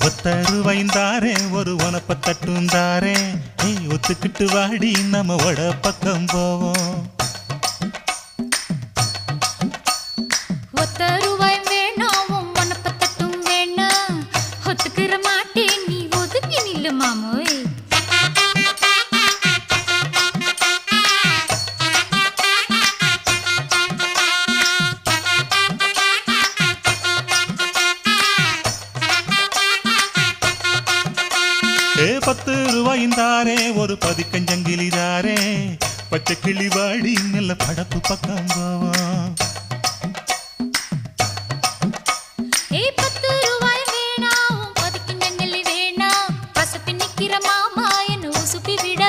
ஒத்தருவைந்தாரே ஒரு உனப்ப தட்டுந்தாரே ஒத்துக்கிட்டு வாடி நம்ம வட பக்கம் போவோம். ஒத்தருவாய் வேணாம் உனப்ப தட்டும் வேணாம் ஒத்துக்கிற மாட்டேன் நீ ஒதுங்கி நில்லு மாமோய். ₹10 ஒரு பதிக்கஞ்சங்கிலிதாரே பச்சை கிளி வாடி நல்ல படப்பு பக்கம் போவோம். ₹10 வேணாம் பதிக்கஞ்சங்கிலி வேணாம் பசப்பி நிக்கிற மாமா என்ன உசுப்பி விட